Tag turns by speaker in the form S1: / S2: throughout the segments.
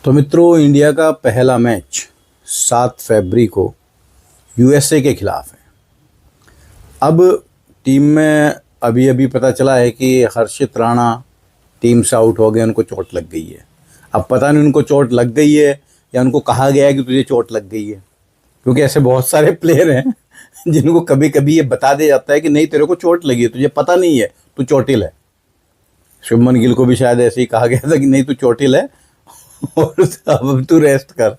S1: तो मित्रों, इंडिया का पहला मैच 7 फरवरी को यूएसए के खिलाफ है। अब टीम में अभी अभी पता चला है कि हर्षित राणा टीम से आउट हो गए, उनको चोट लग गई है। अब पता नहीं उनको चोट लग गई है या उनको कहा गया है कि तुझे चोट लग गई है, क्योंकि ऐसे बहुत सारे प्लेयर हैं जिनको कभी कभी ये बता दिया जाता है कि नहीं तेरे को चोट लगी है, तुझे पता नहीं है, तू चोटिल है। शुभमन गिल को भी शायद ऐसे ही कहा गया था कि नहीं तू चोटिल है और अब तू रेस्ट कर,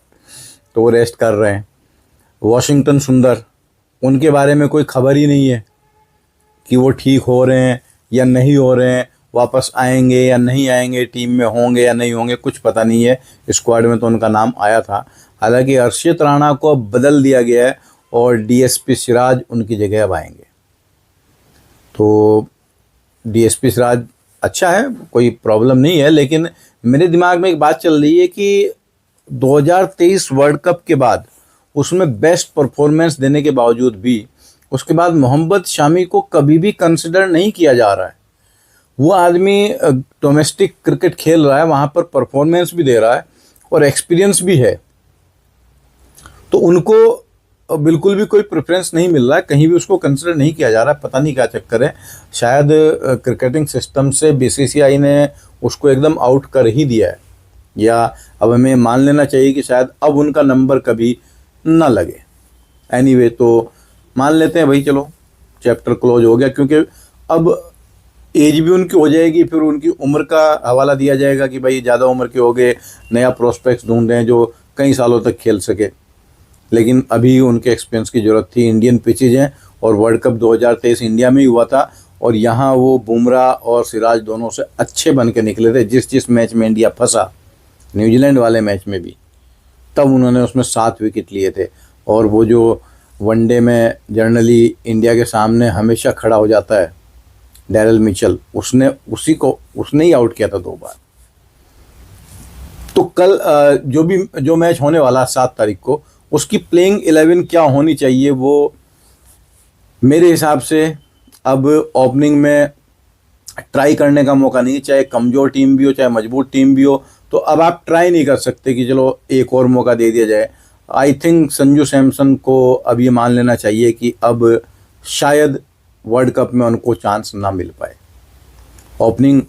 S1: तो वो रेस्ट कर रहे हैं। वॉशिंगटन सुंदर, उनके बारे में कोई खबर ही नहीं है कि वो ठीक हो रहे हैं या नहीं हो रहे हैं, वापस आएंगे या नहीं आएंगे, टीम में होंगे या नहीं होंगे, कुछ पता नहीं है। स्क्वाड में तो उनका नाम आया था। हालांकि हर्षित राणा को अब बदल दिया गया है और डीएसपी सिराज उनकी जगह अब आएंगे। तो डीएसपी सिराज अच्छा है, कोई प्रॉब्लम नहीं है, लेकिन मेरे दिमाग में एक बात चल रही है कि 2023 वर्ल्ड कप के बाद उसमें बेस्ट परफॉर्मेंस देने के बावजूद भी उसके बाद मोहम्मद शामी को कभी भी कंसिडर नहीं किया जा रहा है। वो आदमी डोमेस्टिक क्रिकेट खेल रहा है, वहाँ पर परफॉर्मेंस भी दे रहा है और एक्सपीरियंस भी है, तो उनको बिल्कुल भी कोई प्रेफरेंस नहीं मिल रहा है, कहीं भी उसको कंसिडर नहीं किया जा रहा है। पता नहीं क्या चक्कर है, शायद क्रिकेटिंग सिस्टम से बीसीसीआई ने उसको एकदम आउट कर ही दिया है, या अब हमें मान लेना चाहिए कि शायद अब उनका नंबर कभी ना लगे। एनीवे, तो मान लेते हैं भाई, चलो चैप्टर क्लोज हो गया, क्योंकि अब एज भी उनकी हो जाएगी, फिर उनकी उम्र का हवाला दिया जाएगा कि भाई ज़्यादा उम्र के हो गए, नया प्रोस्पेक्ट्स ढूंढें जो कई सालों तक खेल सके। लेकिन अभी उनके एक्सपीरियंस की ज़रूरत थी। इंडियन पिचेज हैं और वर्ल्ड कप 2023 इंडिया में ही हुआ था और यहाँ वो बुमराह और सिराज दोनों से अच्छे बन के निकले थे। जिस मैच में इंडिया फंसा, न्यूजीलैंड वाले मैच में भी, तब उन्होंने उसमें 7 विकेट लिए थे। और वो जो वनडे में जनरली इंडिया के सामने हमेशा खड़ा हो जाता है, डैरल मिचेल, उसने ही आउट किया था 2 बार। तो कल जो मैच होने वाला 7 तारीख को, उसकी प्लेइंग 11 क्या होनी चाहिए, वो मेरे हिसाब से अब ओपनिंग में ट्राई करने का मौका नहीं। चाहे कमज़ोर टीम भी हो, चाहे मजबूत टीम भी हो, तो अब आप ट्राई नहीं कर सकते कि चलो एक और मौका दे दिया जाए। आई थिंक संजू सैमसन को अब ये मान लेना चाहिए कि अब शायद वर्ल्ड कप में उनको चांस ना मिल पाए। ओपनिंग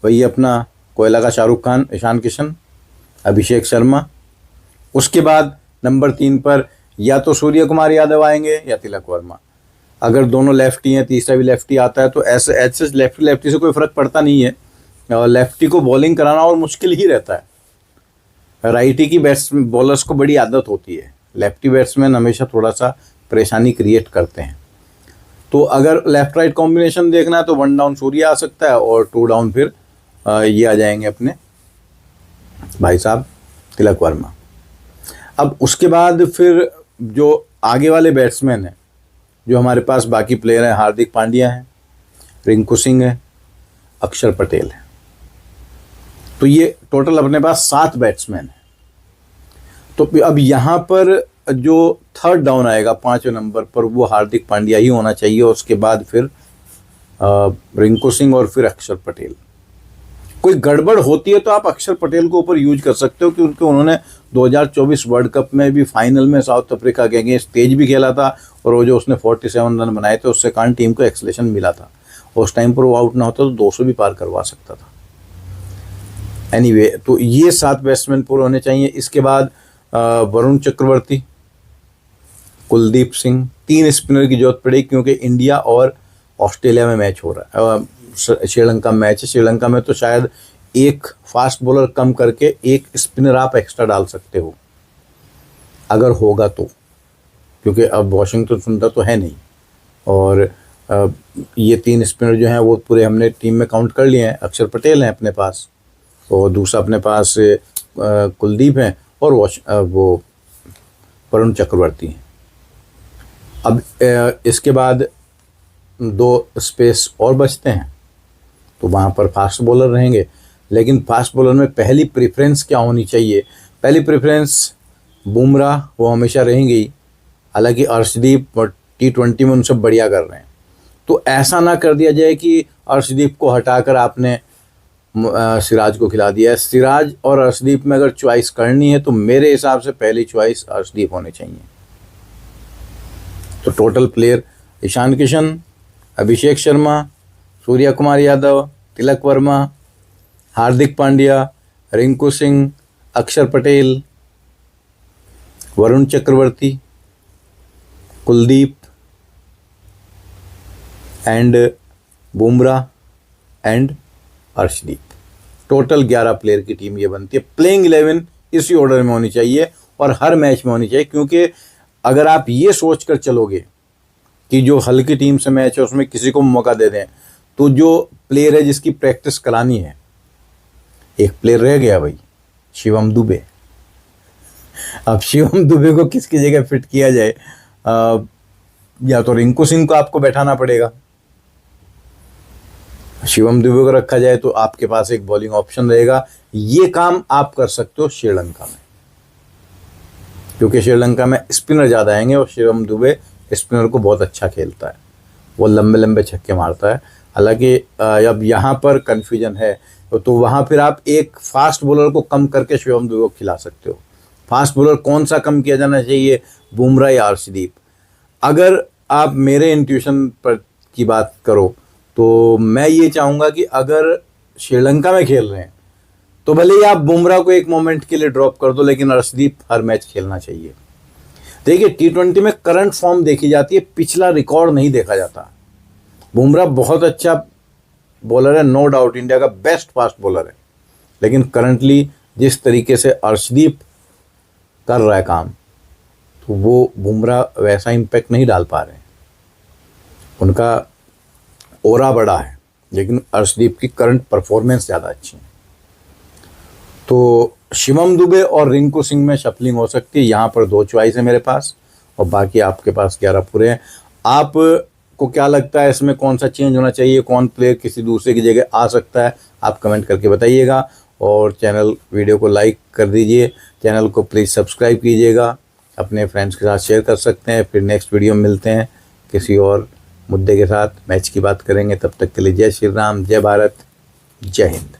S1: वही अपना कोयला का शाहरुख खान, ईशान किशन, अभिषेक शर्मा। उसके बाद नंबर 3 पर या तो सूर्य कुमार यादव आएंगे या तिलक वर्मा। अगर दोनों लेफ्टी हैं, तीसरा भी लेफ्टी आता है, तो ऐसे लेफ्टी से कोई फ़र्क पड़ता नहीं है। और लेफ्टी को बॉलिंग कराना और मुश्किल ही रहता है। राइटी की बॉलर्स को बड़ी आदत होती है, लेफ्टी बैट्समैन हमेशा थोड़ा सा परेशानी क्रिएट करते हैं। तो अगर लेफ्ट राइट कॉम्बिनेशन देखना है तो 1 डाउन सूर्य आ सकता है और 2 डाउन फिर ये आ जाएंगे अपने भाई साहब तिलक वर्मा। अब उसके बाद फिर जो आगे वाले बैट्समैन हैं, जो हमारे पास बाकी प्लेयर हैं, हार्दिक पांड्या हैं, रिंकू सिंह है, अक्षर पटेल है। तो ये टोटल अपने पास 7 बैट्समैन हैं। तो अब यहाँ पर जो 3rd डाउन आएगा 5वें नंबर पर, वो हार्दिक पांड्या ही होना चाहिए। और उसके बाद फिर रिंकू सिंह और फिर अक्षर पटेल। कोई गड़बड़ होती है तो आप अक्षर पटेल को ऊपर यूज कर सकते हो, क्योंकि उन्होंने 2024 वर्ल्ड कप में भी फाइनल में साउथ अफ्रीका के अगेंस्ट तेज भी खेला था और वो जो उसने 47 रन बनाए थे, उससे कारण टीम को एक्सलेशन मिला था। उस टाइम पर वो आउट ना होता तो 200 भी पार करवा सकता था। एनीवे, तो ये 7 बैट्समैन पूरे होने चाहिए। इसके बाद वरुण चक्रवर्ती, कुलदीप सिंह, 3 स्पिनर की जरूरत पड़ेगी, क्योंकि इंडिया और ऑस्ट्रेलिया में मैच हो रहा है, श्रीलंका मैच है। श्रीलंका में तो शायद एक फास्ट बॉलर कम करके एक स्पिनर आप एक्स्ट्रा डाल सकते हो, अगर होगा तो, क्योंकि अब वॉशिंगटन सुंदर तो है नहीं। और ये 3 स्पिनर जो हैं वो पूरे हमने टीम में काउंट कर लिए हैं। अक्षर पटेल हैं अपने पास, और दूसरा अपने पास कुलदीप हैं, और वो वरुण चक्रवर्ती हैं। अब इसके बाद 2 स्पेस और बचते हैं, तो वहाँ पर फास्ट बॉलर रहेंगे। लेकिन फास्ट बॉलर में पहली प्रेफरेंस क्या होनी चाहिए? पहली प्रेफरेंस बुमराह, वो हमेशा रहेंगे ही। हालांकि अर्शदीप T20 में उनसे बढ़िया कर रहे हैं, तो ऐसा ना कर दिया जाए कि अर्शदीप को हटाकर आपने सिराज को खिला दिया है। सिराज और अर्शदीप में अगर चॉइस करनी है तो मेरे हिसाब से पहली चॉइस अर्शदीप होनी चाहिए। तो total player Ishan Kishan, Abhishek Sharma, Surya Kumar Yadav, Tilak Varma, Hardik Pandya, Rinku Singh, Axar Patel, Varun Chakravarthy, Kuldeep and Bumrah and Arshdeep. Total 11 player की टीम ये बनती है। प्लेइंग 11 इसी ऑर्डर में होनी चाहिए और हर मैच में होनी चाहिए, क्योंकि अगर आप ये सोच कर चलोगे कि जो हल्की टीम से मैच है उसमें किसी को मौका दे दें, तो जो प्लेयर है जिसकी प्रैक्टिस करानी है, एक प्लेयर रह गया भाई, शिवम दुबे। अब शिवम दुबे को किसकी जगह फिट किया जाए? या तो रिंकू सिंह को आपको बैठाना पड़ेगा, शिवम दुबे को रखा जाए तो आपके पास एक बॉलिंग ऑप्शन रहेगा। ये काम आप कर सकते हो श्रीलंका में, क्योंकि श्रीलंका में स्पिनर ज़्यादा आएंगे और शिवम दुबे स्पिनर को बहुत अच्छा खेलता है, वो लंबे लंबे छक्के मारता है। हालांकि अब यहाँ पर कन्फ्यूजन है, तो वहाँ फिर आप एक फास्ट बॉलर को कम करके शिवम दुबे को खिला सकते हो। फास्ट बॉलर कौन सा कम किया जाना चाहिए, बुमराह या अर्शदीप? अगर आप मेरे इंट्यूशन पर की बात करो तो मैं ये चाहूँगा कि अगर श्रीलंका में खेल रहे हैं तो भले ही आप बुमराह को एक मोमेंट के लिए ड्रॉप कर दो, लेकिन अर्शदीप हर मैच खेलना चाहिए। देखिए, T20 में करंट फॉर्म देखी जाती है, पिछला रिकॉर्ड नहीं देखा जाता। बुमराह बहुत अच्छा बॉलर है, नो डाउट इंडिया का बेस्ट फास्ट बॉलर है, लेकिन करंटली जिस तरीके से अर्शदीप कर रहा है काम, तो वो बुमराह वैसा इम्पैक्ट नहीं डाल पा रहे हैं। उनका ओरा बड़ा है, लेकिन अर्शदीप की करंट परफॉर्मेंस ज़्यादा अच्छी है। तो शिवम दुबे और रिंकू सिंह में शफलिंग हो सकती है। यहाँ पर 2 चॉइस है मेरे पास और बाकी आपके पास 11 पूरे हैं। आपको क्या लगता है इसमें कौन सा चेंज होना चाहिए, कौन प्लेयर किसी दूसरे की जगह आ सकता है? आप कमेंट करके बताइएगा और वीडियो को लाइक कर दीजिए। चैनल को प्लीज़ सब्सक्राइब कीजिएगा, अपने फ्रेंड्स के साथ शेयर कर सकते हैं। फिर नेक्स्ट वीडियो में मिलते हैं किसी और मुद्दे के साथ, मैच की बात करेंगे। तब तक के लिए जय श्री राम, जय भारत, जय हिंद।